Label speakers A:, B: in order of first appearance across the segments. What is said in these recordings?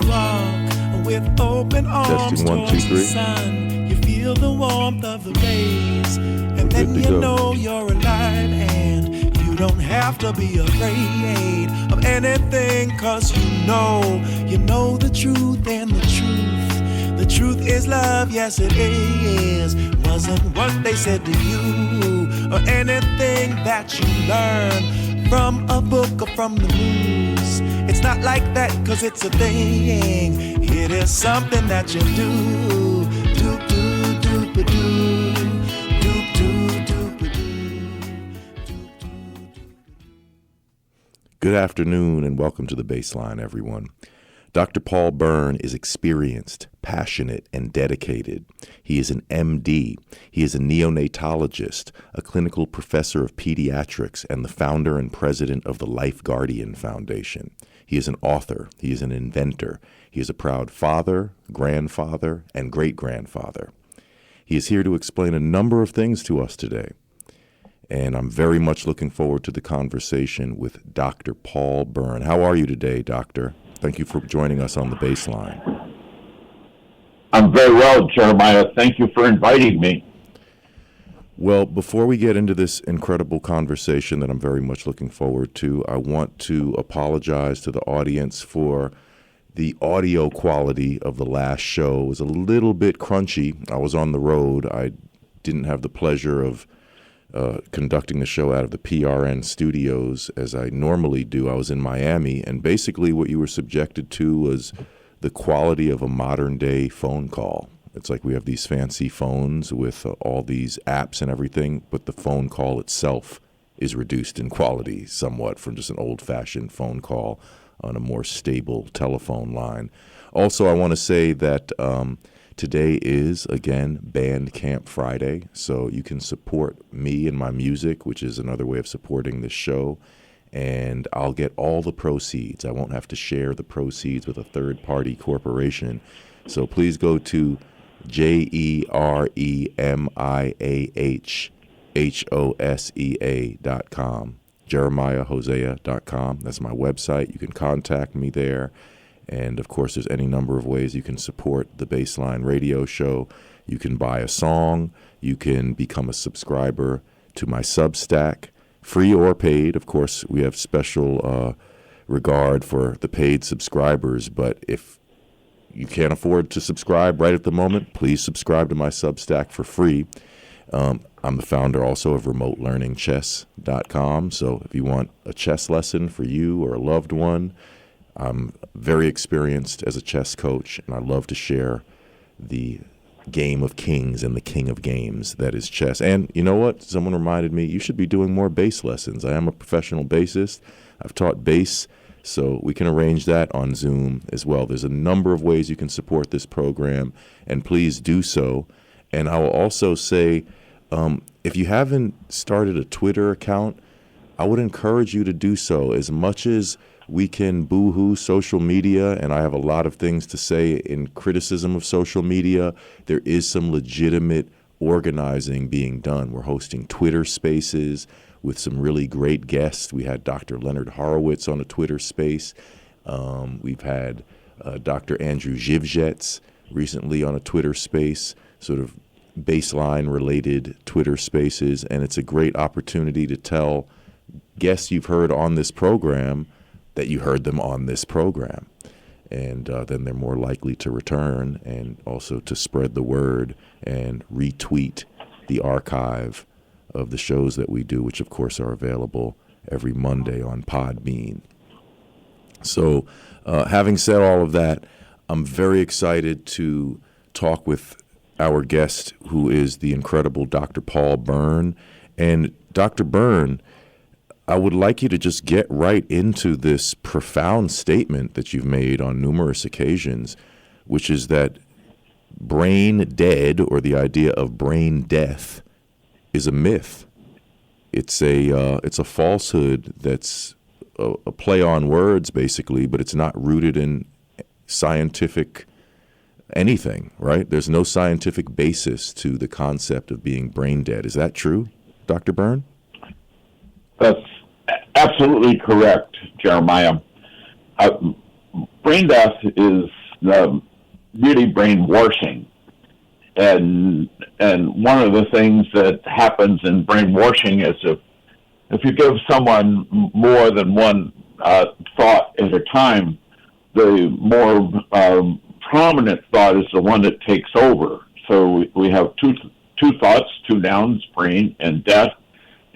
A: walk with open arms towards the sun. You feel the warmth of the rays, and then you know you're alive, and you don't have to be afraid of anything, 'cause you know the truth, and the truth is love, yes it is. Wasn't what they said to you, or anything that you learn from a book or from the news. It's not like that, 'cause it's a thing. It is something that you do. Doop doop doop doop doop doop doop doop.
B: Good afternoon and welcome to the Bassline, everyone. Dr. Paul Byrne is experienced, passionate, and dedicated. He is an MD. He is a neonatologist, a clinical professor of pediatrics, and the founder and president of the Life Guardian Foundation. He is an author. He is an inventor. He is a proud father, grandfather, and great-grandfather. He is here to explain a number of things to us today. And I'm very much looking forward to the conversation with Dr. Paul Byrne. How are you today, Doctor? Thank you for joining us on the Bassline.
C: I'm very well, Jeremiah. Thank you for inviting me.
B: Well, before we get into this incredible conversation that I'm very much looking forward to, I want to apologize to the audience for the audio quality of the last show. It was a little bit crunchy. I was on the road. I didn't have the pleasure of conducting the show out of the PRN studios as I normally do. I was in Miami, and basically what you were subjected to was the quality of a modern day phone call. It's like we have these fancy phones with all these apps and everything, but the phone call itself is reduced in quality somewhat from just an old-fashioned phone call on a more stable telephone line. Also, I want to say that today is, again, Bandcamp Friday, so you can support me and my music, which is another way of supporting this show, and I'll get all the proceeds. I won't have to share the proceeds with a third-party corporation. So please go to JeremiahHosea.com, JeremiahHosea.com. That's my website. You can contact me there. And, of course, there's any number of ways you can support the Bassline radio show. You can buy a song. You can become a subscriber to my Substack, free or paid. Of course, we have special regard for the paid subscribers. But if you can't afford to subscribe right at the moment, please subscribe to my Substack for free. I'm the founder also of RemoteLearningChess.com. So if you want a chess lesson for you or a loved one, I'm very experienced as a chess coach, and I love to share the game of kings and the king of games that is chess. And you know what? Someone reminded me, you should be doing more bass lessons. I am a professional bassist. I've taught bass, so we can arrange that on Zoom as well. There's a number of ways you can support this program, and please do so. And I will also say, if you haven't started a Twitter account, I would encourage you to do so. As much as we can boo-hoo social media, and I have a lot of things to say in criticism of social media, there is some legitimate organizing being done. We're hosting Twitter spaces with some really great guests. We had Dr. Leonard Horowitz on a Twitter space. We've had Dr. Andrew Zhivjets recently on a Twitter space, sort of Bassline-related Twitter spaces, and it's a great opportunity to tell guests you've heard on this program that you heard them on this program. And then they're more likely to return and also to spread the word and retweet the archive of the shows that we do, which of course are available every Monday on Podbean. So having said all of that, I'm very excited to talk with our guest, who is the incredible Dr. Paul Byrne. And Dr. Byrne, I would like you to just get right into this profound statement that you've made on numerous occasions, which is that brain dead, or the idea of brain death, is a myth. It's a falsehood that's a play on words, basically, but it's not rooted in scientific anything, right? There's no scientific basis to the concept of being brain dead. Is that true, Dr. Byrne?
C: That's absolutely correct, Jeremiah. brain death is really brainwashing. And one of the things that happens in brainwashing is if you give someone more than one thought at a time, the more prominent thought is the one that takes over. So we have two thoughts, two nouns, brain and death.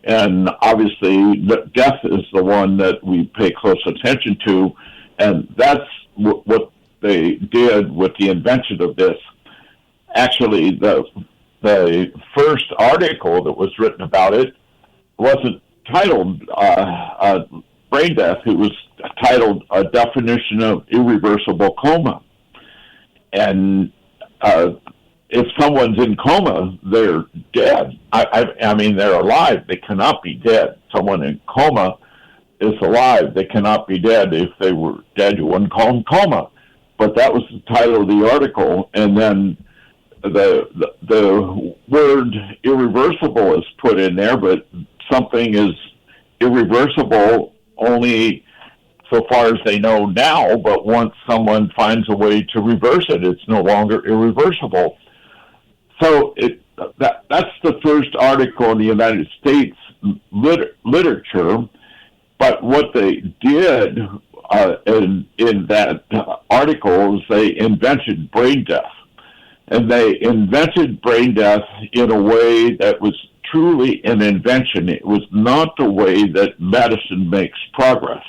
C: And obviously, death is the one that we pay close attention to, and that's what they did with the invention of this. Actually, the first article that was written about it wasn't titled brain death. It was titled A Definition of Irreversible Coma. And if someone's in coma, they're dead. I mean, they're alive. They cannot be dead. Someone in coma is alive. They cannot be dead. If they were dead, you wouldn't call them coma. But that was the title of the article. And then the word irreversible is put in there, but something is irreversible only so far as they know now, but once someone finds a way to reverse it, it's no longer irreversible. So that's the first article in the United States literature, but what they did in that article is they invented brain death. And they invented brain death in a way that was truly an invention. It was not the way that medicine makes progress.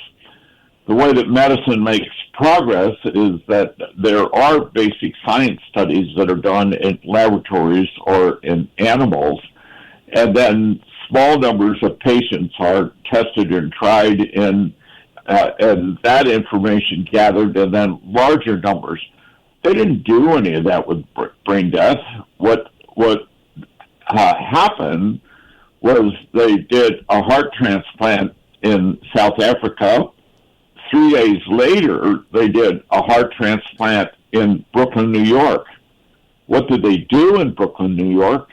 C: The way that medicine makes progress is that there are basic science studies that are done in laboratories or in animals, and then small numbers of patients are tested and tried, and that information gathered, and then larger numbers. They didn't do any of that with brain death. What happened was they did a heart transplant in South Africa. 3 days later, they did a heart transplant in Brooklyn, New York. What did they do in Brooklyn, New York?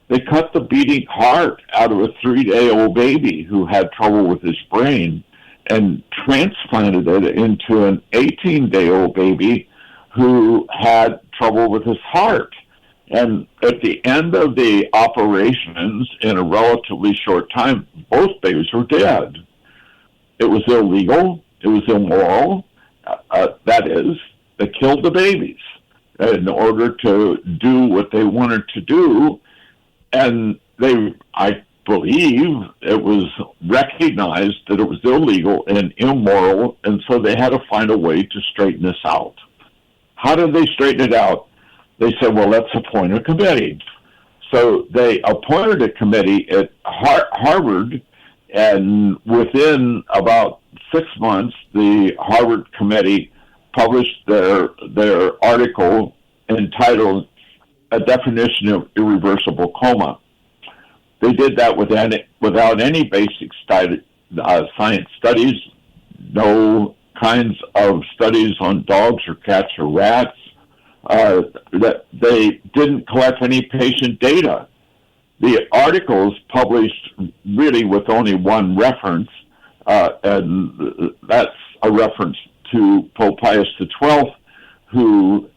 C: They cut the beating heart out of a 3-day-old baby who had trouble with his brain and transplanted it into an 18-day-old baby who had trouble with his heart. And at the end of the operations, in a relatively short time, both babies were dead. It was illegal. It was immoral. That is, they killed the babies in order to do what they wanted to do. And I believe it was recognized that it was illegal and immoral, and so they had to find a way to straighten this out. How did they straighten it out? They said, well, let's appoint a committee. So they appointed a committee at Harvard, and within about 6 months, the Harvard committee published their article entitled A Definition of Irreversible Coma. They did that without any basic science studies, no kinds of studies on dogs or cats or rats. That they didn't collect any patient data. The articles published really with only one reference, and that's a reference to Pope Pius XII, who,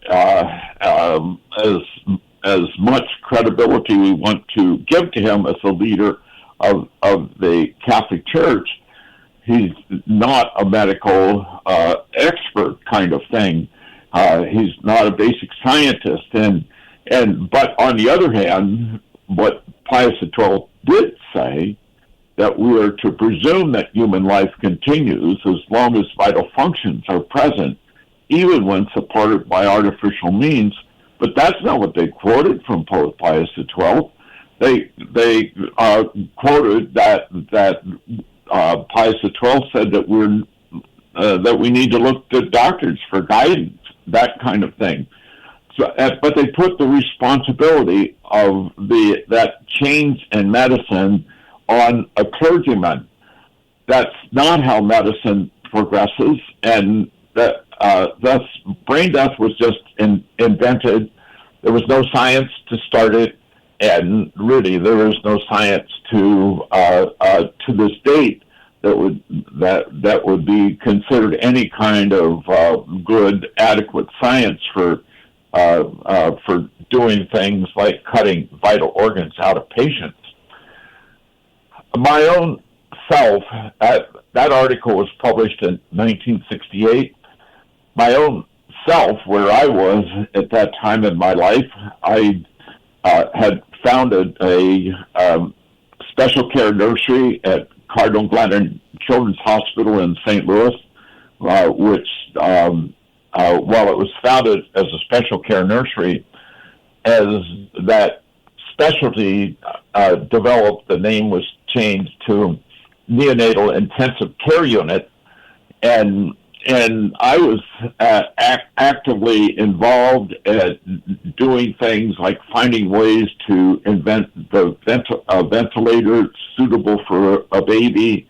C: as much credibility we want to give to him as a leader of the Catholic Church, he's not a medical expert kind of thing. He's not a basic scientist, but on the other hand, what Pius XII did say, that we are to presume that human life continues as long as vital functions are present, even when supported by artificial means. But that's not what they quoted from Pope Pius XII. They quoted that Pius XII said that we need to look to doctors for guidance, that kind of thing. So, but they put the responsibility of that change in medicine on a clergyman. That's not how medicine progresses, and thus brain death was just invented. There was no science to start it, and really there is no science to this date that would be considered any kind of good, adequate science for doing things like cutting vital organs out of patients. My own self, that article was published in 1968. My own self, where I was at that time in my life, I had founded a special care nursery at Cardinal Glennon Children's Hospital in St. Louis, which, while it was founded as a special care nursery, as that specialty developed, the name was changed to Neonatal Intensive Care Unit, and I was actively involved at doing things like finding ways to invent a ventilator suitable for a baby.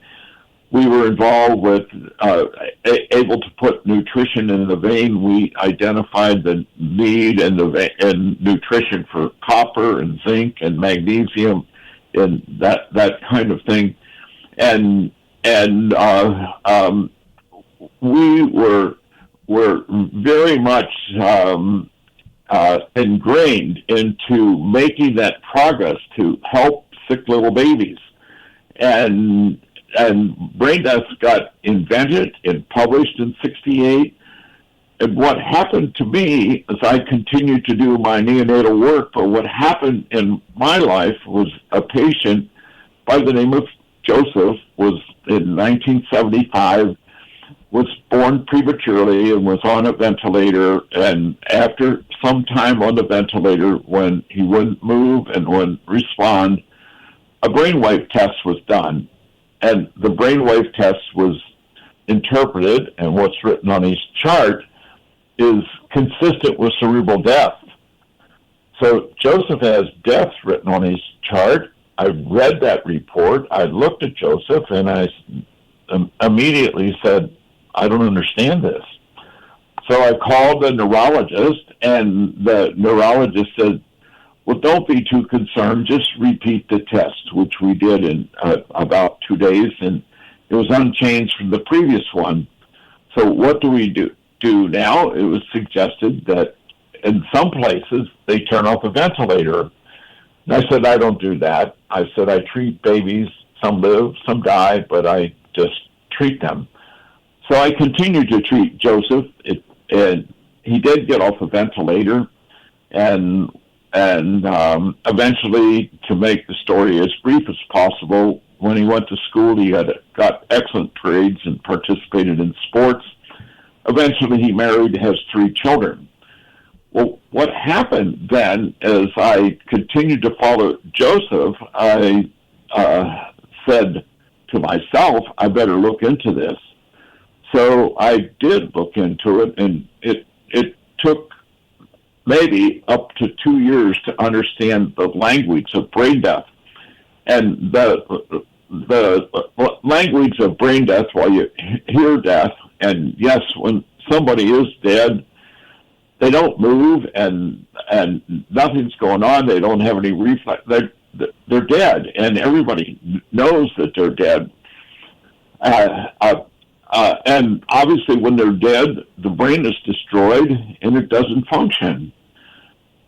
C: We were involved with able to put nutrition in the vein. We identified the need in nutrition for copper and zinc and magnesium and that kind of thing. And we were very much ingrained into making that progress to help sick little babies. And brain death got invented and published in '68. And what happened to me as I continued to do my neonatal work, but what happened in my life was a patient by the name of Joseph was in 1975, was born prematurely and was on a ventilator. And after some time on the ventilator, when he wouldn't move and wouldn't respond, a brainwave test was done. And the brainwave test was interpreted, and what's written on his chart is consistent with cerebral death. So Joseph has death written on his chart. I read that report. I looked at Joseph, and I immediately said, I don't understand this. So I called the neurologist, and the neurologist said, well, don't be too concerned. Just repeat the test, which we did in about 2 days, and it was unchanged from the previous one. So what do we do now? It was suggested that in some places they turn off the ventilator. And I said, I don't do that. I said, I treat babies. Some live, some die, but I just treat them. So I continued to treat Joseph, and he did get off the ventilator, and eventually, to make the story as brief as possible, when he went to school, he got excellent grades and participated in sports. Eventually, he married and has 3 children. Well, what happened then, as I continued to follow Joseph, I said to myself, I better look into this. So I did look into it, and it took maybe up to 2 years to understand the language of brain death. And the language of brain death, while you hear death, and yes, when somebody is dead, they don't move and nothing's going on. They don't have any reflex. They're dead, and everybody knows that they're dead. And obviously, when they're dead, the brain is destroyed and it doesn't function.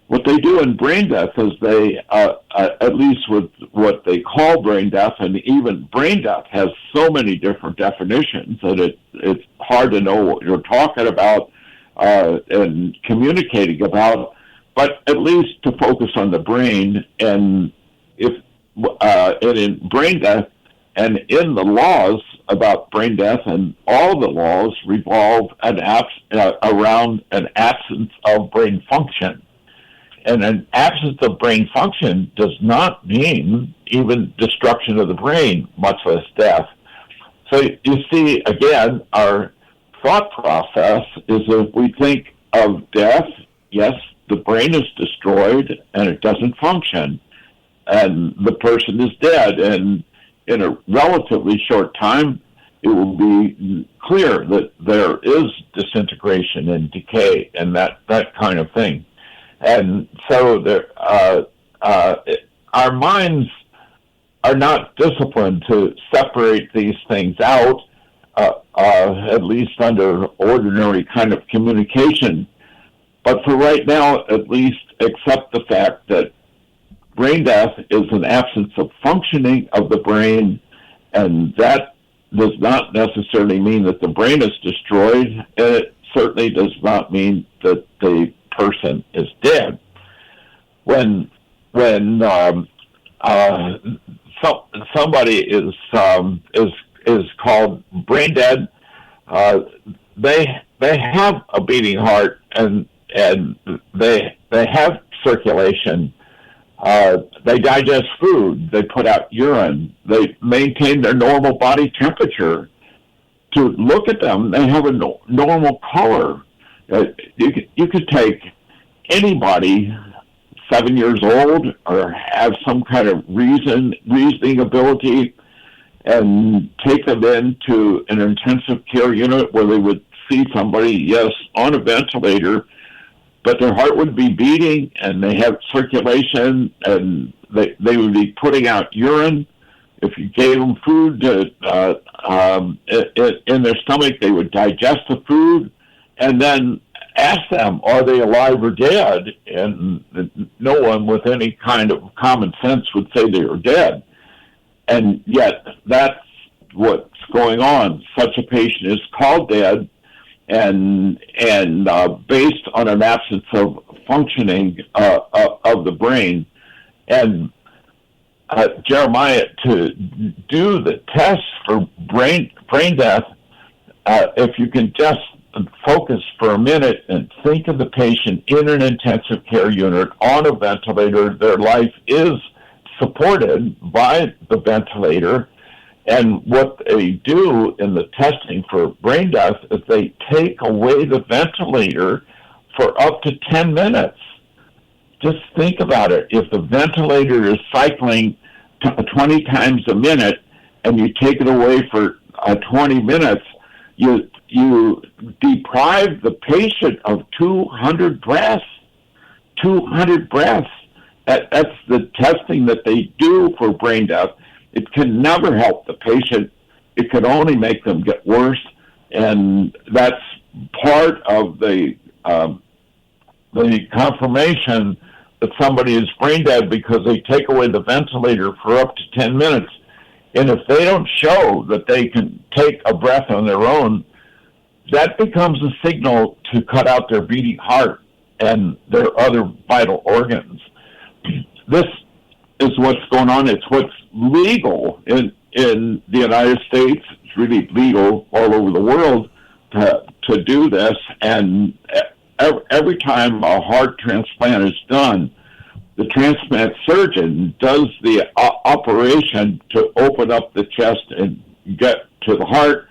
C: What they do in brain death is they, at least with what they call brain death, and even brain death has so many different definitions that it's hard to know what you're talking about and communicating about, but at least to focus on the brain. And and in brain death and in the laws about brain death, and all the laws revolve around an absence of brain function. And an absence of brain function does not mean even destruction of the brain, much less death. So you see, again, our thought process is if we think of death, yes, the brain is destroyed and it doesn't function, and the person is dead. And in a relatively short time, it will be clear that there is disintegration and decay and that kind of thing. And so our minds are not disciplined to separate these things out, at least under ordinary kind of communication. But for right now, at least accept the fact that brain death is an absence of functioning of the brain, and that does not necessarily mean that the brain is destroyed, and it certainly does not mean that the person is dead. When somebody is called brain dead, they have a beating heart, and they have circulation. They digest food. They put out urine. They maintain their normal body temperature. To look at them, they have a normal color. You could take anybody 7 years old or have some kind of reasoning ability and take them into an intensive care unit where they would see somebody, yes, on a ventilator, but their heart would be beating and they have circulation and they would be putting out urine. If you gave them food in their stomach, they would digest the food and then ask them, are they alive or dead? And no one with any kind of common sense would say they were dead. And yet that's what's going on. Such a patient is called dead, and based on an absence of functioning of the brain. And Jeremiah, to do the test for brain death, if you can just focus for a minute and think of the patient in an intensive care unit on a ventilator. Their life is supported by the ventilator, and what they do in the testing for brain death is they take away the ventilator for up to 10 minutes. Just think about it. If the ventilator is cycling 20 times a minute and you take it away for 20 minutes, you deprive the patient of 200 breaths. 200 breaths. That's the testing that they do for brain death. It can never help the patient. It can only make them get worse. And that's part of the confirmation that somebody is brain dead, because they take away the ventilator for up to 10 minutes. And if they don't show that they can take a breath on their own, that becomes a signal to cut out their beating heart and their other vital organs. This is what's going on. It's what's legal in the United States. It's really legal all over the world to do this. And every time a heart transplant is done, the transplant surgeon does the operation to open up the chest and get to the heart.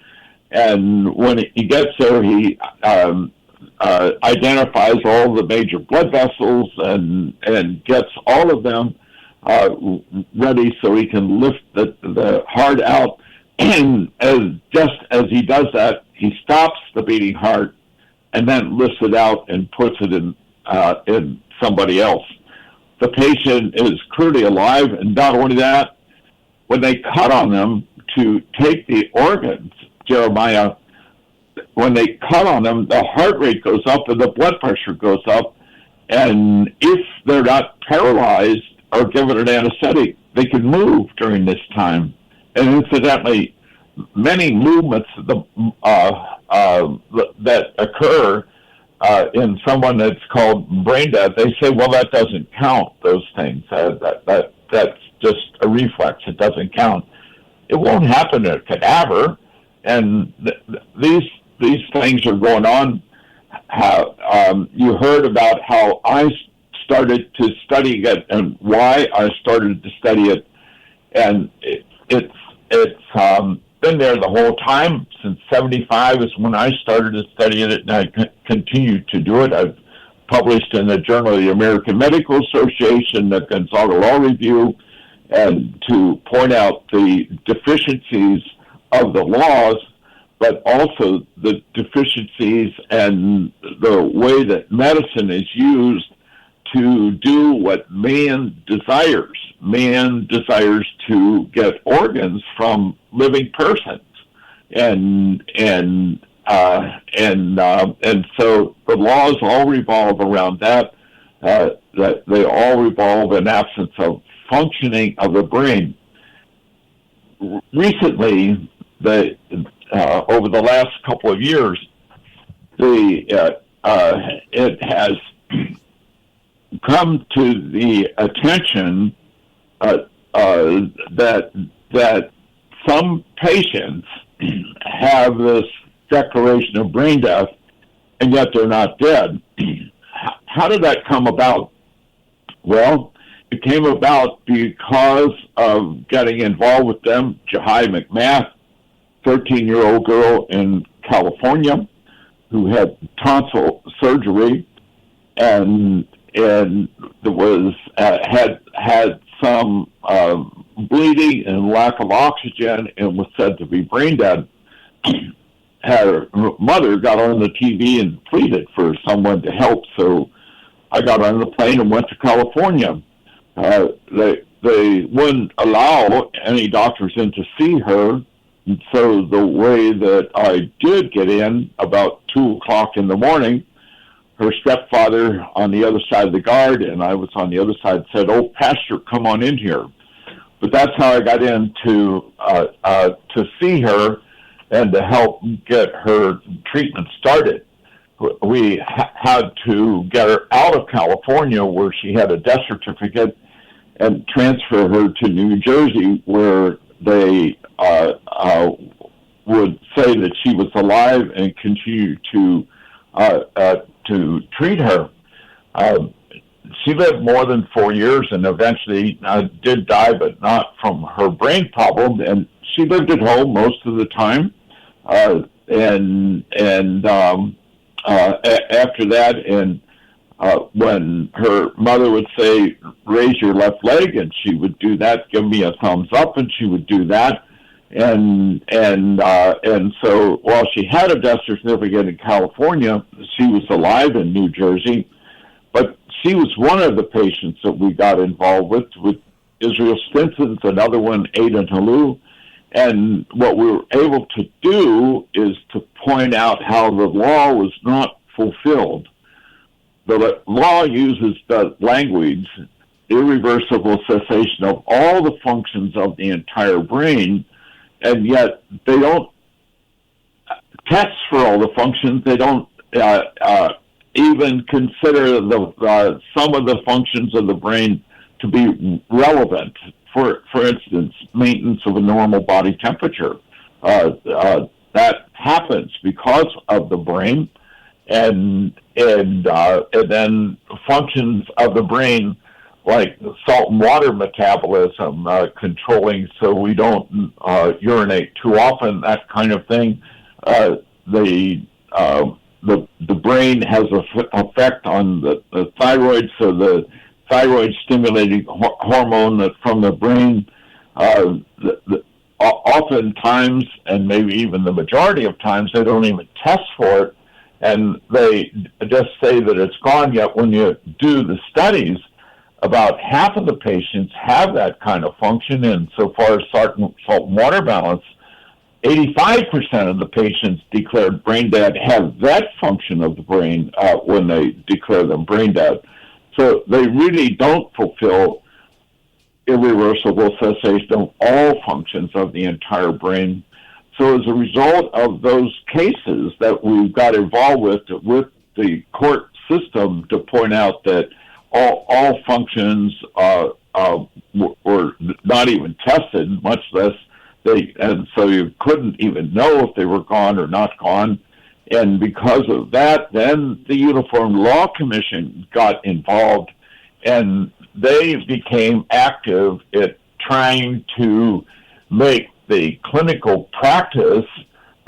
C: And when he gets there, he identifies all the major blood vessels and gets all of them ready so he can lift the heart out. And just as he does that, he stops the beating heart and then lifts it out and puts it in somebody else. The patient is clearly alive, and not only that, when they cut on them to take the organs, Jeremiah, when they cut on them, the heart rate goes up and the blood pressure goes up. And if they're not paralyzed or given an anesthetic, they can move during this time. And incidentally, many movements that occur in someone that's called brain dead, they say, well, that doesn't count, those things. That's just a reflex. It doesn't count. It won't happen in a cadaver. And these things are going on. You heard about how I started to study it and why I started to study it, and it's been there the whole time. Since '75 is when I started to study it, and I continue to do it. I've published in the Journal of the American Medical Association, the Gonzaga Law Review, and to point out the deficiencies of the laws, but also the deficiencies and the way that medicine is used to do what man desires. Man desires to get organs from living persons, and so the laws all revolve around that. That they all revolve in absence of functioning of the brain. Recently, over the last couple of years, it has come to the attention that some patients have this declaration of brain death, and yet they're not dead. How did that come about? Well, it came about because of getting involved with them. Jahai McMath, 13-year-old girl in California who had tonsil surgery and was had some bleeding and lack of oxygen and was said to be brain dead. Her mother got on the TV and pleaded for someone to help, so I got on the plane and went to California. They wouldn't allow any doctors in to see her, and so the way that I did get in, about 2 o'clock in the morning, her stepfather on the other side of the guard, and I was on the other side, said, "Oh, Pastor, come on in here." But that's how I got in to see her and to help get her treatment started. We had to get her out of California, where she had a death certificate, and transfer her to New Jersey, where they would say that she was alive and continue to treat her. She lived more than 4 years and eventually did die, but not from her brain problem. And she lived at home most of the time. After that, and when her mother would say, "Raise your left leg," and she would do that, "Give me a thumbs up," and she would do that. And so while she had a death certificate in California, she was alive in New Jersey. But she was one of the patients that we got involved with Israel Stinson's, another one, Aidan Halou. And what we were able to do is to point out how the law was not fulfilled. The law uses the language, irreversible cessation of all the functions of the entire brain, and yet they don't test for all the functions. They don't even consider some of the functions of the brain to be relevant. For instance, maintenance of a normal body temperature. That happens because of the brain, and then functions of the brain like salt and water metabolism, controlling so we don't urinate too often, that kind of thing. The brain has an effect on the thyroid, so the thyroid stimulating hormone that from the brain, oftentimes, and maybe even the majority of times, they don't even test for it, and they just say that it's gone. Yet when you do the studies, about half of the patients have that kind of function, and so far as salt and water balance, 85% of the patients declared brain dead have that function of the brain when they declare them brain dead. So they really don't fulfill irreversible cessation of all functions of the entire brain. So as a result of those cases that we've got involved with the court system to point out that all functions were not even tested, much less and so you couldn't even know if they were gone or not gone. And because of that, then the Uniform Law Commission got involved, and they became active at trying to make the clinical practice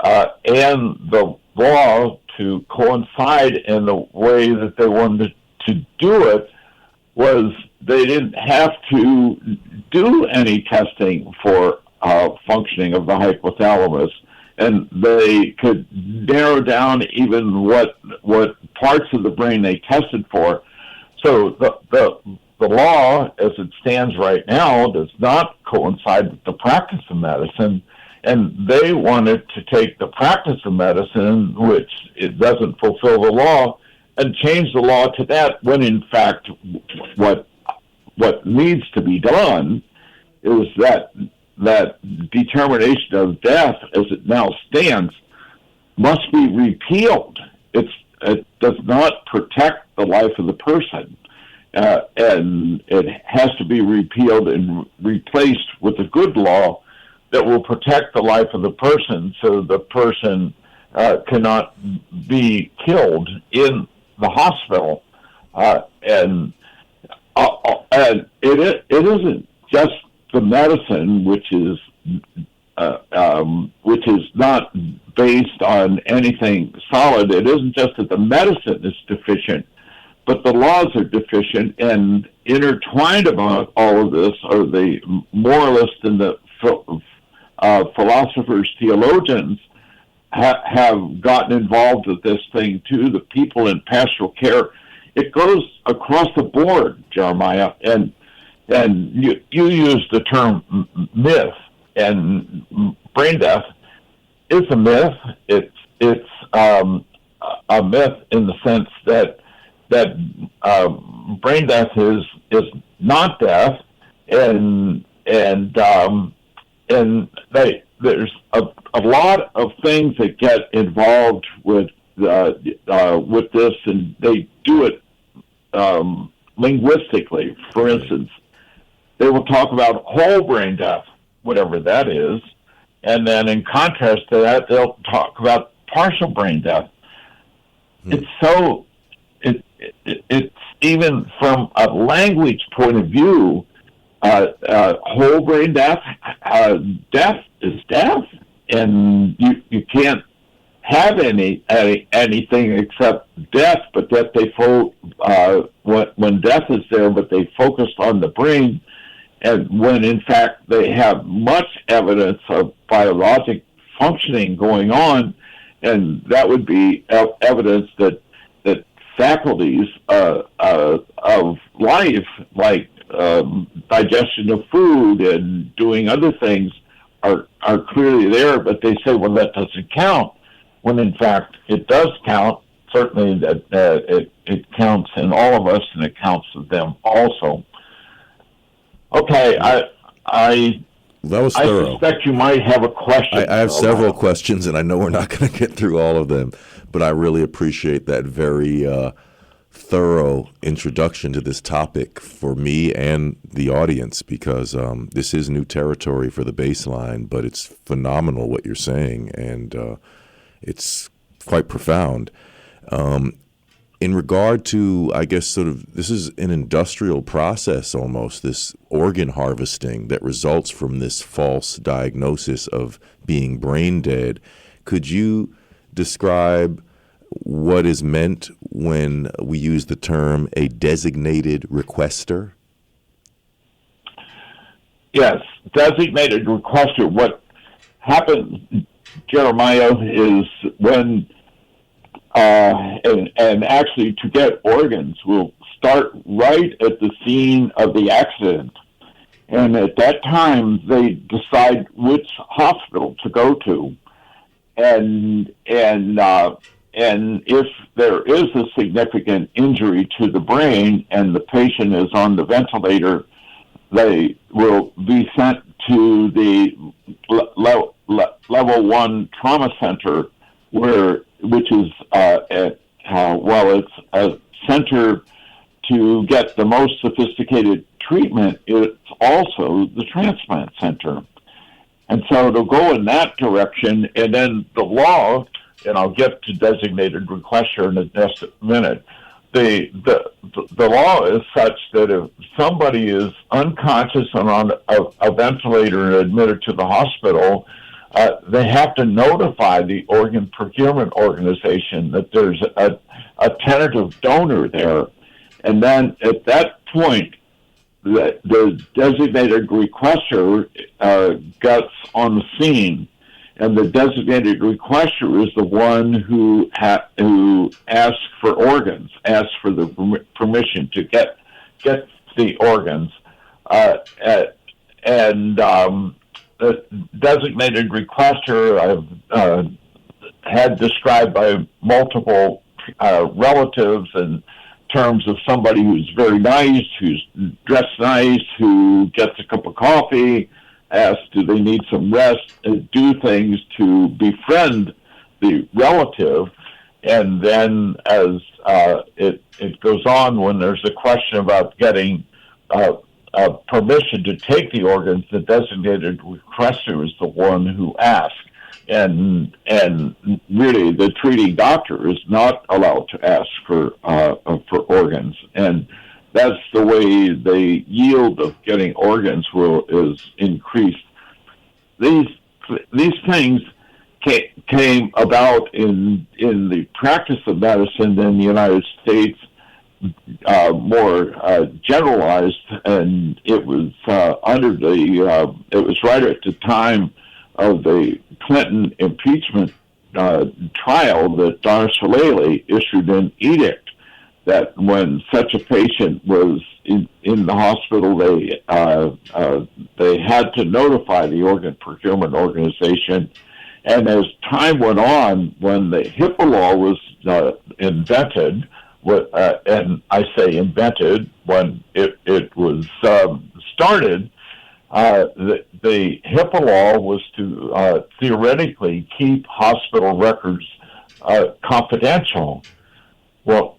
C: and the law to coincide in the way that they wanted to do it. Was they didn't have to do any testing for functioning of the hypothalamus, and they could narrow down even what parts of the brain they tested for. So the law, as it stands right now, does not coincide with the practice of medicine, and they wanted to take the practice of medicine, which it doesn't fulfill the law, and change the law to that, when in fact what needs to be done is that determination of death as it now stands must be repealed. It does not protect the life of the person, and it has to be repealed and replaced with a good law that will protect the life of the person, so the person cannot be killed in the hospital. And it isn't just the medicine, which is not based on anything solid. It isn't just that the medicine is deficient, but the laws are deficient, and intertwined about all of this are the moralists and the philosophers, theologians have gotten involved with this thing too. The people in pastoral care, it goes across the board, Jeremiah, and you use the term myth, and brain death is a myth. It's a myth in the sense that brain death is not death, and there's a lot of things that get involved with this, and they do it linguistically. For instance, they will talk about whole brain death, whatever that is, and then in contrast to that, they'll talk about partial brain death. It's so it's even from a language point of view, whole brain death, death is death, and you can't have anything except death. But that when death is there, but they focused on the brain, and when in fact they have much evidence of biologic functioning going on, and that would be evidence that faculties of life, like digestion of food and doing other things, are clearly there, but they say, well, that doesn't count, when in fact it does count. Certainly that it counts in all of us, and it counts in them also. Okay,
B: that was thorough.
C: I suspect you might have a question.
B: I have several questions, and I know we're not going to get through all of them, but I really appreciate that very thorough introduction to this topic for me and the audience, because this is new territory for the Bassline, but it's phenomenal what you're saying, and it's quite profound. In regard to, I guess, sort of, this is an industrial process almost, this organ harvesting that results from this false diagnosis of being brain dead. Could you describe what is meant when we use the term a designated requester?
C: Yes, designated requester. What happens, Jeremiah, is when and actually to get organs, we'll start right at the scene of the accident. And at that time, they decide which hospital to go to. And if there is a significant injury to the brain and the patient is on the ventilator, they will be sent to the level 1 trauma center, which is it's a center to get the most sophisticated treatment. It's also the transplant center. And so it'll go in that direction, and then the law, and I'll get to designated requester in just a minute, the law is such that if somebody is unconscious and on a ventilator and admitted to the hospital, they have to notify the organ procurement organization that there's a tentative donor there. And then at that point, the designated requester gets on the scene. and the designated requester is the one who asks for organs, asks for the permission to get the organs, and the designated requester I've had described by multiple relatives in terms of somebody who's very nice, who's dressed nice, who gets a cup of coffee, asks do they need some rest, do things to befriend the relative, and then as it goes on, when there's a question about getting permission to take the organs, the designated requester is the one who asks. And really, the treating doctor is not allowed to ask for organs, and that's the way the yield of getting organs is increased. These things came about in the practice of medicine in the United States, more generalized, and it was it was right at the time of the Clinton impeachment trial that Dr. Shalala issued an edict that when such a patient was in the hospital, they had to notify the Organ Procurement Organization. And as time went on, when the HIPAA law was invented, and I say invented, when it was started, the HIPAA law was to theoretically keep hospital records confidential. Well,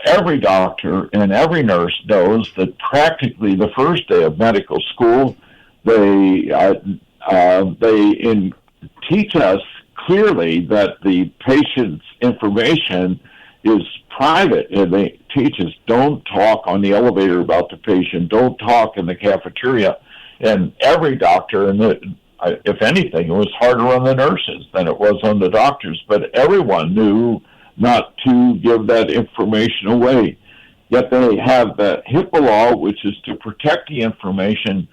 C: every doctor and every nurse knows that practically the first day of medical school, they teach us clearly that the patient's information is private, and they teach us don't talk on the elevator about the patient, don't talk in the cafeteria. And every doctor, and if anything, it was harder on the nurses than it was on the doctors, but everyone knew not to give that information away. Yet they have the HIPAA law, which is to protect the information.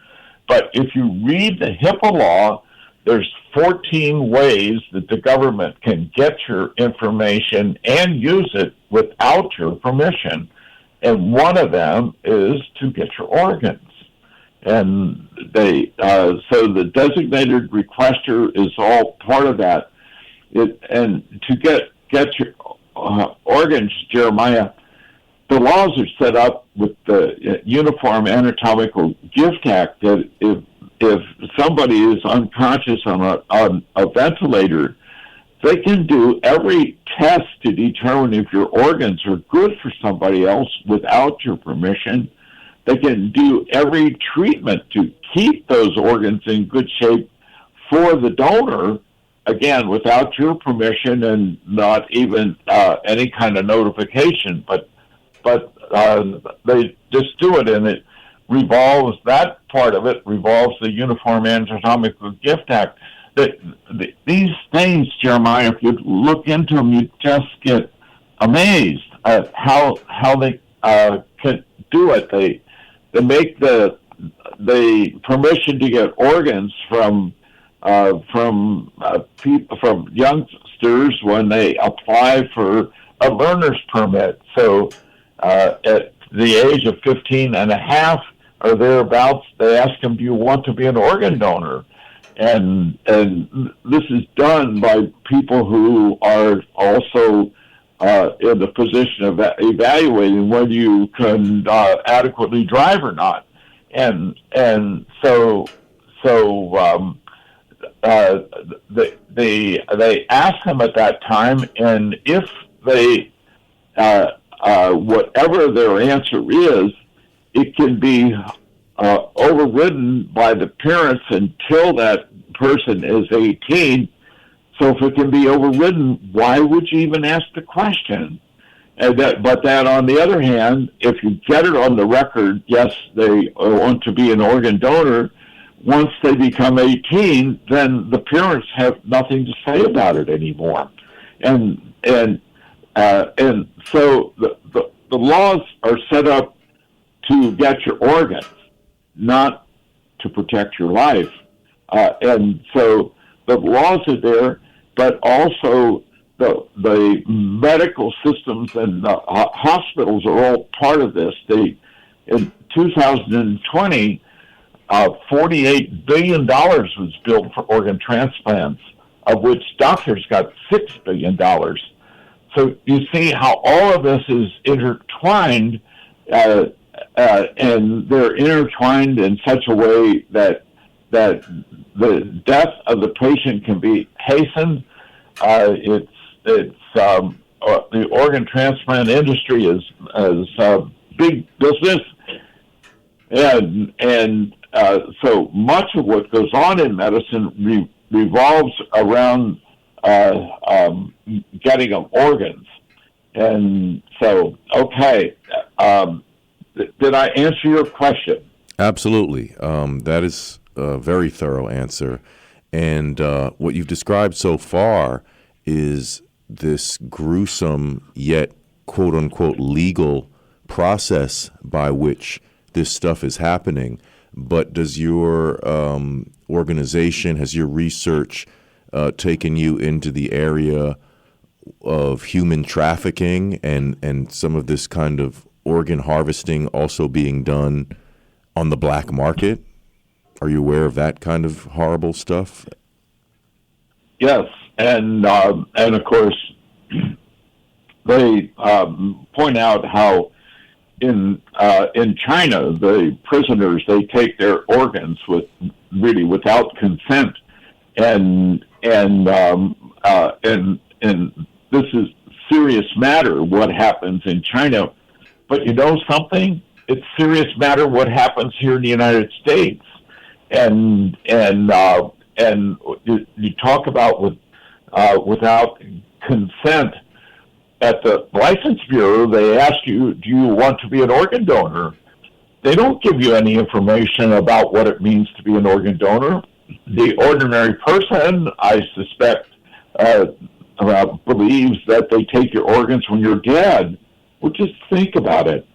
C: But if you read the HIPAA law, there's 14 ways that the government can get your information and use it without your permission. And one of them is to get your organs. And so the designated requester is all part of that. And to get your organs, Jeremiah, the laws are set up with the Uniform Anatomical Gift Act that if somebody is unconscious on a ventilator, they can do every test to determine if your organs are good for somebody else without your permission. They can do every treatment to keep those organs in good shape for the donor, again, without your permission and not even any kind of notification. But they just do it, and it revolves, that part of it revolves the Uniform Anatomical Gift Act. These things, Jeremiah, if you look into them, you just get amazed at how they can do it. They make the permission to get organs from people, from youngsters when they apply for a learner's permit. So at the age of 15 and a half or thereabouts, they ask them, do you want to be an organ donor? And this is done by people who are also in the position of evaluating whether you can adequately drive or not. And so they ask them at that time, and if they whatever their answer is, it can be overridden by the parents until that person is 18. So if it can be overridden, why would you even ask the question? But that, on the other hand, if you get it on the record, yes, they want to be an organ donor, once they become 18, then the parents have nothing to say about it anymore. And so the laws are set up to get your organs, not to protect your life. And so the laws are there, but also the medical systems and the hospitals are all part of this. In 2020, $48 billion was billed for organ transplants, of which doctors got $6 billion. So you see how all of this is intertwined, and they're intertwined in such a way that the death of the patient can be hastened. The organ transplant industry is big business, and so much of what goes on in medicine revolves around getting of organs. And so, okay, did I answer your question?
B: Absolutely. That is a very thorough answer. And what you've described so far is this gruesome yet quote-unquote legal process by which this stuff is happening. But does your organization, has your research taken you into the area of human trafficking and some of this kind of organ harvesting also being done on the black market? Are you aware of that kind of horrible stuff?
C: Yes, and of course, they point out how in China the prisoners, they take their organs without consent, and this is serious matter what happens in China. But you know something? It's serious matter what happens here in the United States. And you talk about without consent. At the License Bureau, they ask you, do you want to be an organ donor? They don't give you any information about what it means to be an organ donor. The ordinary person, I suspect, believes that they take your organs when you're dead. Well, just think about it.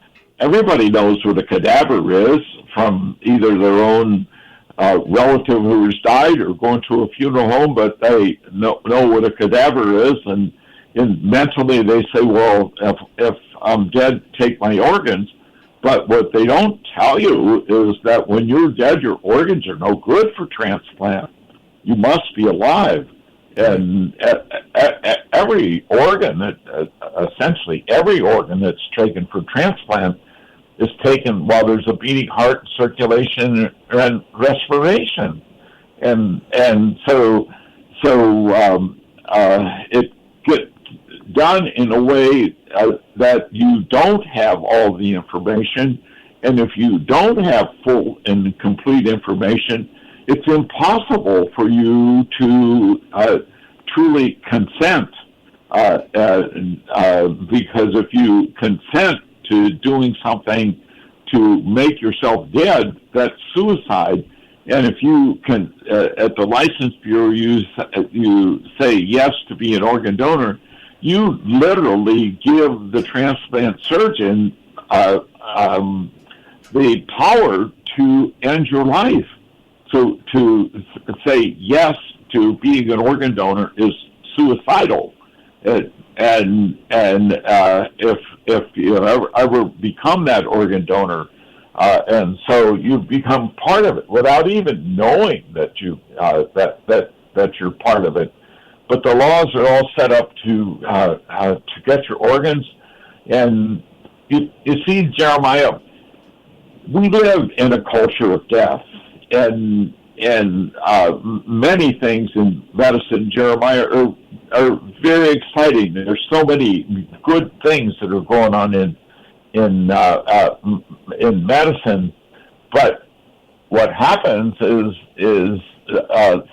C: Everybody knows what a cadaver is from either their own relative who has died or going to a funeral home, but they know what a cadaver is, and mentally they say, well, if I'm dead, take my organs. But what they don't tell you is that when you're dead, your organs are no good for transplant. You must be alive. And every organ, essentially every organ that's taken for transplant is taken while there's a beating heart, circulation, and respiration. And so it gets done in a way that you don't have all the information, and if you don't have full and complete information, it's impossible for you to truly consent, because if you consent to doing something to make yourself dead, that's suicide. And if you can, at the License Bureau, you say yes to be an organ donor, you literally give the transplant surgeon the power to end your life. So to say yes to being an organ donor is suicidal. And if you ever become that organ donor, and so you become part of it without even knowing that you that you're part of it. But the laws are all set up to get your organs. And you see, Jeremiah, we live in a culture of death, and many things in medicine, Jeremiah, are very exciting. There's so many good things that are going on in medicine, but what happens is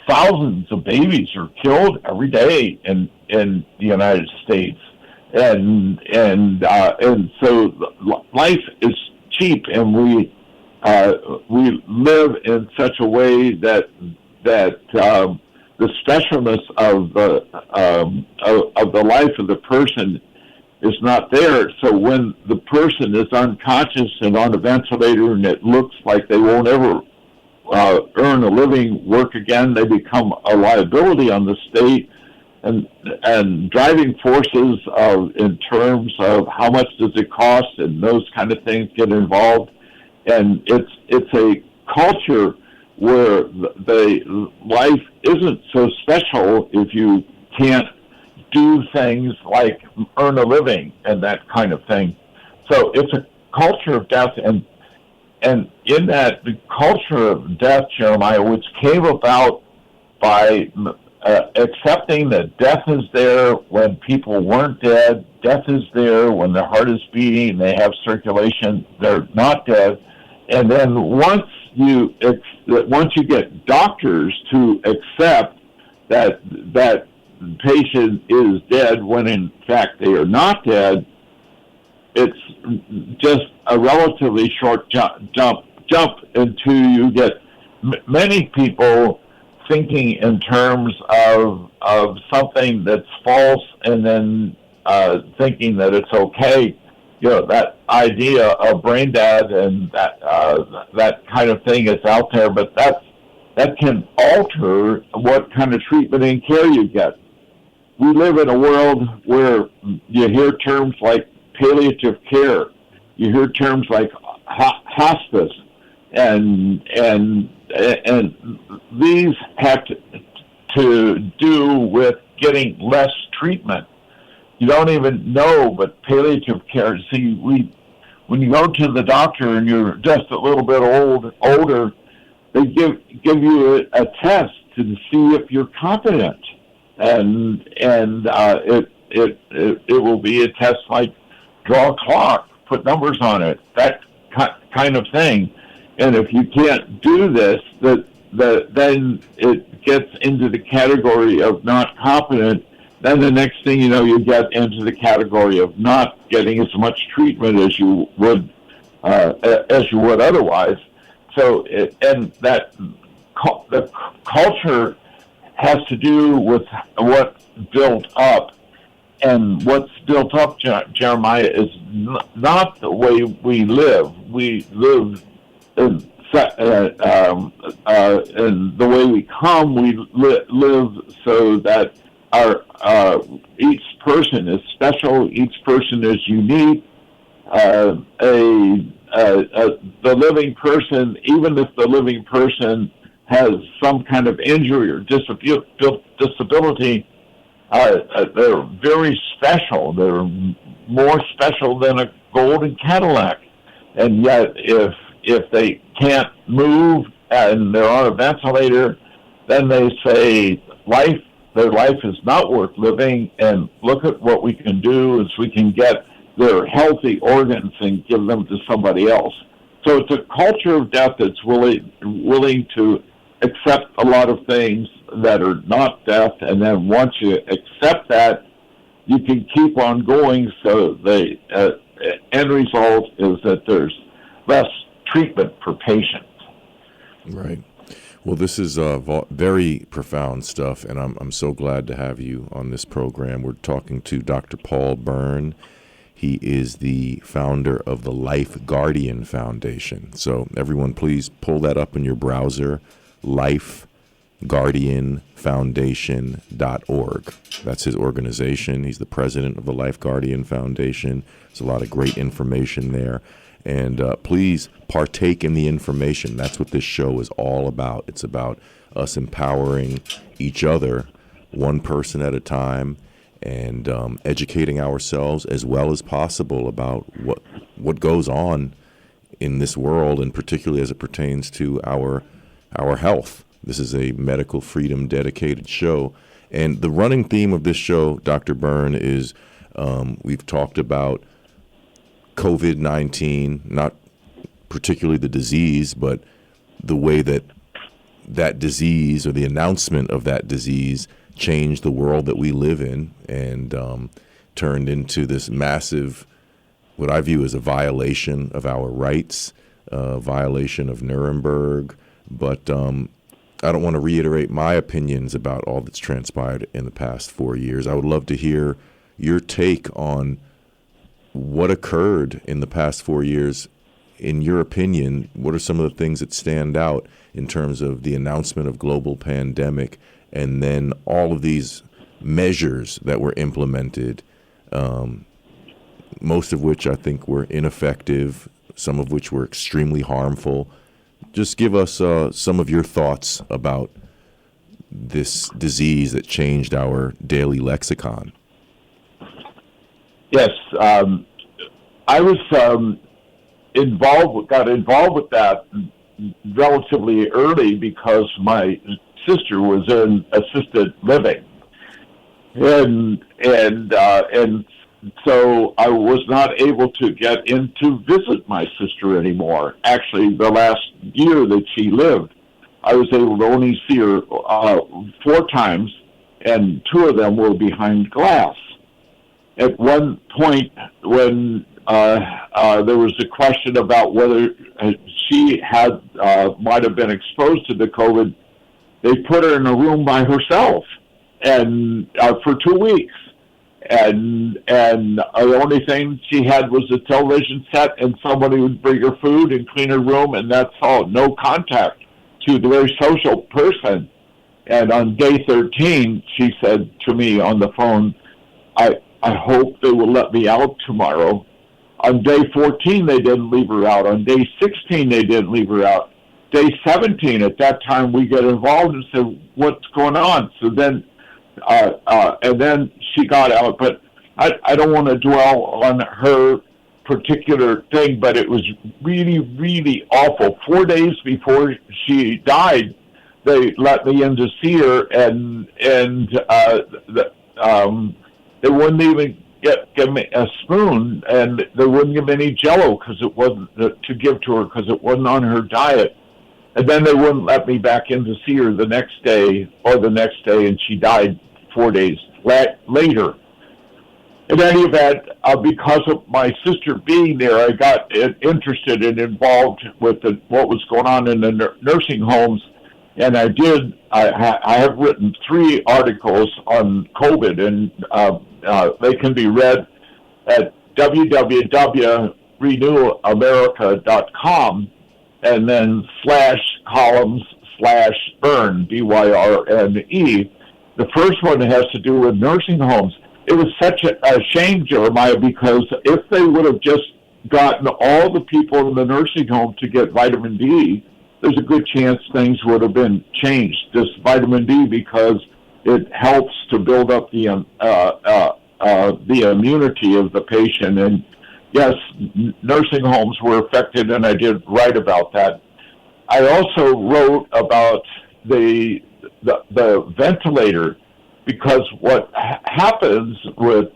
C: thousands of babies are killed every day in the United States, and so life is cheap, and we live in such a way that the specialness of the life of the person is not there. So when the person is unconscious and on a ventilator, and it looks like they won't ever earn a living, work again, they become a liability on the state. And driving forces in terms of how much does it cost and those kind of things get involved. And it's a culture where the life isn't so special if you can't do things like earn a living and that kind of thing. So it's a culture of death, and in that the culture of death, Jeremiah, which came about by accepting that death is there when people weren't dead, death is there when their heart is beating, they have circulation, they're not dead. And then once you get doctors to accept that that patient is dead when in fact they are not dead, it's just a relatively short jump until you get many people thinking in terms of something that's false and then thinking that it's okay. You know, that idea of brain dead and that kind of thing is out there, but that can alter what kind of treatment and care you get. We live in a world where you hear terms like palliative care, you hear terms like hospice, and these have to do with getting less treatment. You don't even know, but palliative care. See, when you go to the doctor and you're just a little bit older, they give you a test to see if you're competent, and it will be a test like draw a clock, put numbers on it, that kind of thing. And if you can't do this, then it gets into the category of not competent. Then the next thing you know, you get into the category of not getting as much treatment as you would otherwise. So, the culture has to do with what's built up, and what's built up, Jeremiah, is not the way we live. We live in the way we come. We live so that each person is special. Each person is unique. The living person, even if the living person has some kind of injury or disability, they're very special. They're more special than a golden Cadillac. And yet, if they can't move and they're on a ventilator, then they say their life is not worth living, and look at what we can do is we can get their healthy organs and give them to somebody else. So it's a culture of death that's willing to accept a lot of things that are not death, and then once you accept that, you can keep on going. So the end result is that there's less treatment per patient.
B: Right. Well, this is very profound stuff, and I'm so glad to have you on this program. We're talking to Dr. Paul Byrne. He is the founder of the Life Guardian Foundation. So everyone, please pull that up in your browser, lifeguardianfoundation.org. That's his organization. He's the president of the Life Guardian Foundation. There's a lot of great information there. And please partake in the information. That's what this show is all about. It's about us empowering each other, one person at a time, and educating ourselves as well as possible about what goes on in this world, and particularly as it pertains to our health. This is a medical freedom dedicated show. And the running theme of this show, Dr. Byrne, is we've talked about COVID-19, not particularly the disease, but the way that disease or the announcement of that disease changed the world that we live in, and turned into this massive, what I view as a violation of our rights, violation of Nuremberg. But I don't want to reiterate my opinions about all that's transpired in the past 4 years. I would love to hear your take on what occurred in the past 4 years in your opinion, what are some of the things that stand out in terms of the announcement of global pandemic and then all of these measures that were implemented, most of which I think were ineffective, some of which were extremely harmful? Just give us some of your thoughts about this disease that changed our daily lexicon.
C: Yes, I was got involved with that relatively early because my sister was in assisted living, and so I was not able to get in to visit my sister anymore. Actually, the last year that she lived, I was able to only see her 4 times, and 2 of them were behind glass. At one point, when there was a question about whether she had might have been exposed to the COVID, they put her in a room by herself, and for 2 weeks. And the only thing she had was a television set, and somebody would bring her food and clean her room, and that's all. No contact. She was a very social person. And on day 13, she said to me on the phone, I hope they will let me out tomorrow. On day 14, they didn't leave her out. On day 16, they didn't leave her out. Day 17, at that time, we get involved and said, what's going on? So then, and then she got out. But I don't want to dwell on her particular thing, but it was really, really awful. 4 days before she died, they let me in to see her, and they wouldn't even give me a spoon, and they wouldn't give me any Jell-O because it wasn't to give to her because it wasn't on her diet. And then they wouldn't let me back in to see her the next day, and she died 4 days later. In any event, because of my sister being there, I got interested and involved with what was going on in the nursing homes, and I did. I have written 3 articles on COVID, and they can be read at www.renewamerica.com, and then /columns/Byrne, Byrne. The first one has to do with nursing homes. It was such a shame, Jeremiah, because if they would have just gotten all the people in the nursing home to get vitamin D, there's a good chance things would have been changed. This vitamin D, because it helps to build up the immunity of the patient. And yes, nursing homes were affected, and I did write about that. I also wrote about the ventilator, because what happens with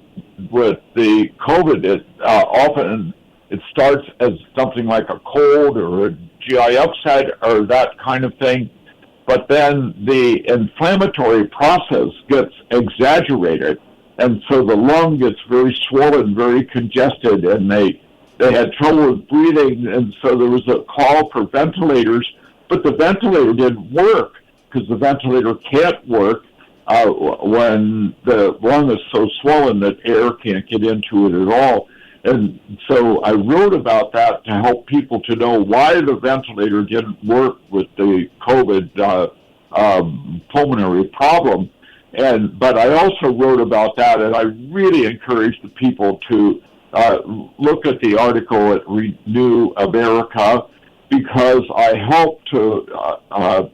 C: the COVID, often it starts as something like a cold or a GI upset or that kind of thing, but then the inflammatory process gets exaggerated, and so the lung gets very swollen, very congested, and they had trouble with breathing, and so there was a call for ventilators, but the ventilator didn't work because the ventilator can't work when the lung is so swollen that air can't get into it at all. And so I wrote about that to help people to know why the ventilator didn't work with the COVID pulmonary problem. But I also wrote about that, and I really encourage the people to look at the article at Renew America, because I help to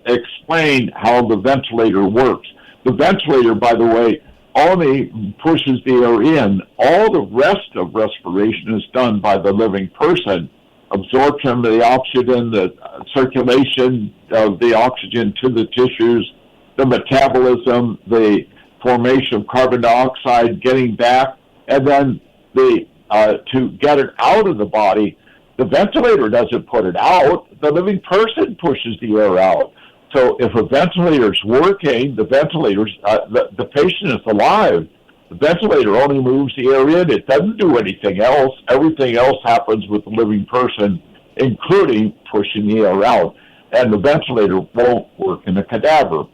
C: explain how the ventilator works. The ventilator, by the way, only pushes the air in. All the rest of respiration is done by the living person. Absorption of the oxygen, the circulation of the oxygen to the tissues, the metabolism, the formation of carbon dioxide, getting back, and then to get it out of the body. The ventilator doesn't put it out. The living person pushes the air out. So if a ventilator's working, the patient is alive. The ventilator only moves the air in. It doesn't do anything else. Everything else happens with the living person, including pushing the air out. And the ventilator won't work in a cadaver.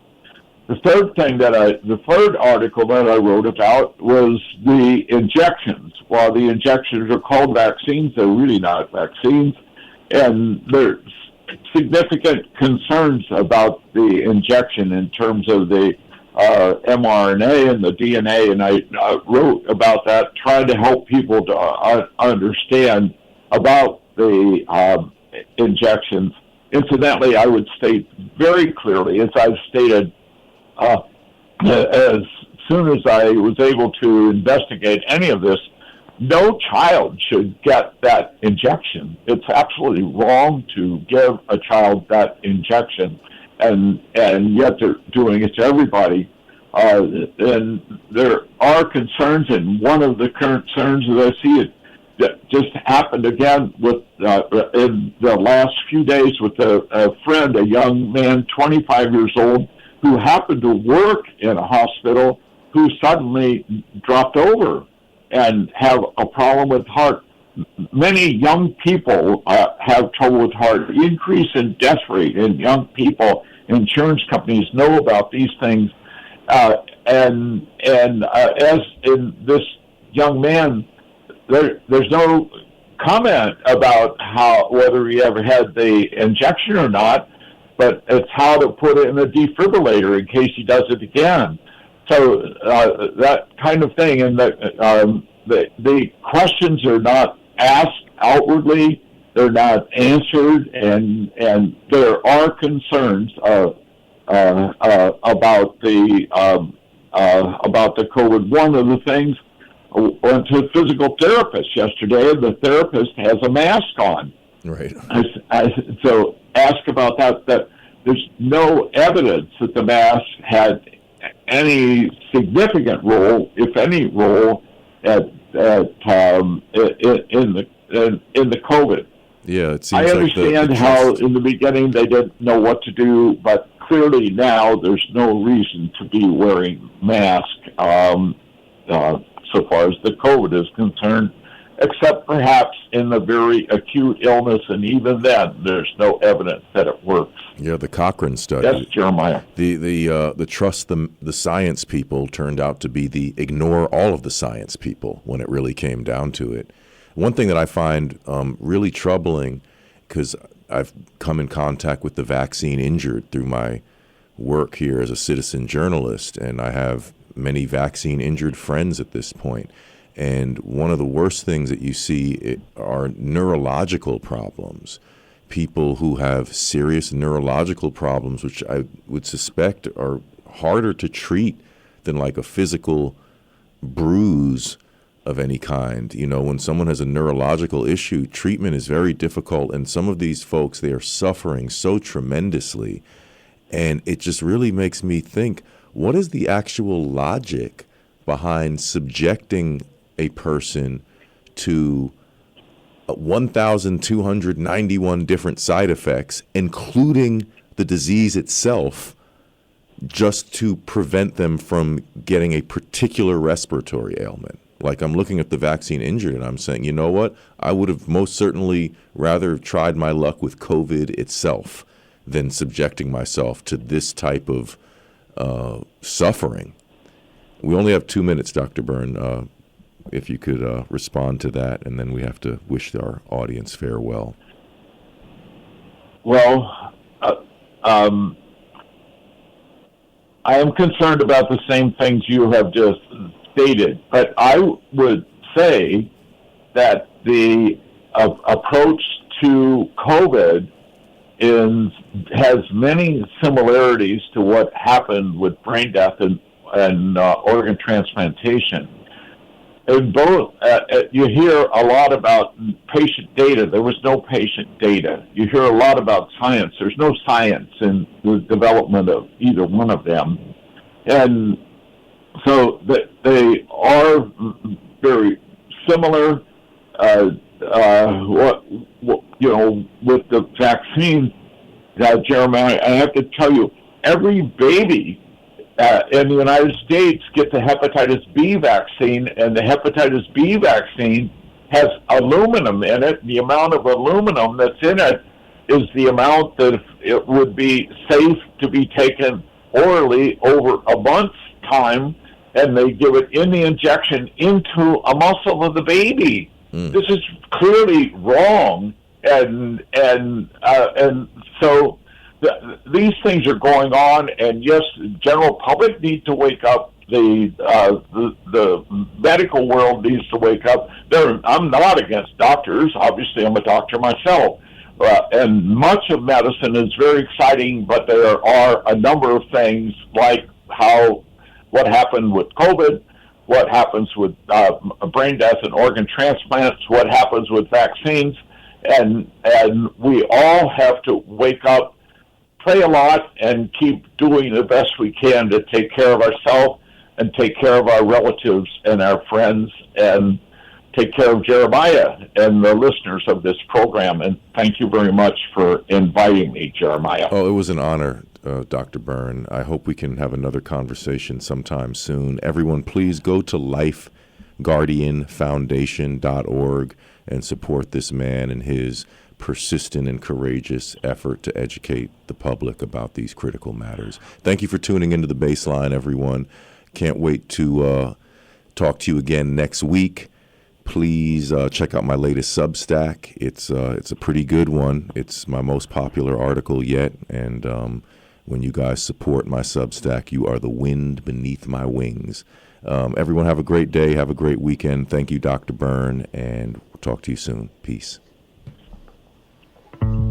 C: The third article that I wrote about was the injections. While the injections are called vaccines, they're really not vaccines. and there's significant concerns about the injection in terms of the mRNA and the DNA, and I wrote about that, trying to help people to understand about the injections. Incidentally, I would state very clearly, as I've stated, as soon as I was able to investigate any of this, no child should get that injection. It's absolutely wrong to give a child that injection, and yet they're doing it to everybody. And there are concerns, and one of the concerns that I see that just happened again with in the last few days with a friend, a young man, 25 years old, who happened to work in a hospital, who suddenly dropped over and have a problem with heart. Many young people have trouble with heart. Increase in death rate in young people. Insurance companies know about these things, and as in this young man, there's no comment about whether he ever had the injection or not, but it's how to put it in a defibrillator in case he does it again. So that kind of thing, and the questions are not asked outwardly, they're not answered, and there are concerns about the COVID. One of the things, I went to a physical therapist yesterday, and the therapist has a mask on.
B: Right.
C: So ask about that. That there's no evidence that the mask had any significant role, if any role, in the COVID.
B: Yeah, it seems
C: I understand
B: like
C: how in the beginning they didn't know what to do, but clearly now there's no reason to be wearing masks so far as the COVID is concerned, except perhaps in the very acute illness, and even then there's no evidence that it works.
B: Yeah, the Cochrane study.
C: Yes, Jeremiah.
B: The trust the science people turned out to be the ignore all of the science people when it really came down to it. One thing that I find really troubling, because I've come in contact with the vaccine injured through my work here as a citizen journalist, and I have many vaccine injured friends at this point. And one of the worst things that you see are neurological problems. People who have serious neurological problems, which I would suspect are harder to treat than like a physical bruise of any kind. You know, when someone has a neurological issue, treatment is very difficult. And some of these folks, they are suffering so tremendously. And it just really makes me think, what is the actual logic behind subjecting a person to 1,291 different side effects, including the disease itself, just to prevent them from getting a particular respiratory ailment? Like, I'm looking at the vaccine injured and I'm saying, you know what? I would have most certainly rather have tried my luck with COVID itself than subjecting myself to this type of suffering. We only have 2 minutes, Dr. Byrne. If you could respond to that, and then we have to wish our audience farewell.
C: Well, I am concerned about the same things you have just stated, but I would say that the approach to COVID has many similarities to what happened with brain death and organ transplantation. In both, you hear a lot about patient data. There was no patient data. You hear a lot about science. There's no science in the development of either one of them. And so they are very similar. With the vaccine, Jeremiah, I have to tell you, every baby in the United States gets a hepatitis B vaccine, and the hepatitis B vaccine has aluminum in it. The amount of aluminum that's in it is the amount that it would be safe to be taken orally over a month's time, and they give it in the injection into a muscle of the baby. This is clearly wrong, and so these things are going on, and yes, the general public need to wake up. The medical world needs to wake up. I'm not against doctors. Obviously, I'm a doctor myself. And much of medicine is very exciting, but there are a number of things like what happened with COVID, what happens with brain death and organ transplants, what happens with vaccines, and we all have to wake up, pray a lot, and keep doing the best we can to take care of ourselves and take care of our relatives and our friends, and take care of Jeremiah and the listeners of this program. And thank you very much for inviting me, Jeremiah.
B: Oh, it was an honor, Dr. Byrne. I hope we can have another conversation sometime soon. Everyone, please go to lifeguardianfoundation.org and support this man in his persistent and courageous effort to educate the public about these critical matters. Thank you for tuning into the Bassline, everyone. Can't wait to talk to you again next week. Please check out my latest Substack. It's a pretty good one. It's my most popular article yet. And when you guys support my Substack, you are the wind beneath my wings. Everyone have a great day. Have a great weekend. Thank you, Dr. Byrne, and we'll talk to you soon. Peace.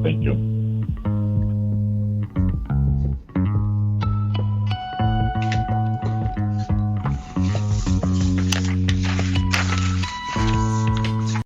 C: Thank you.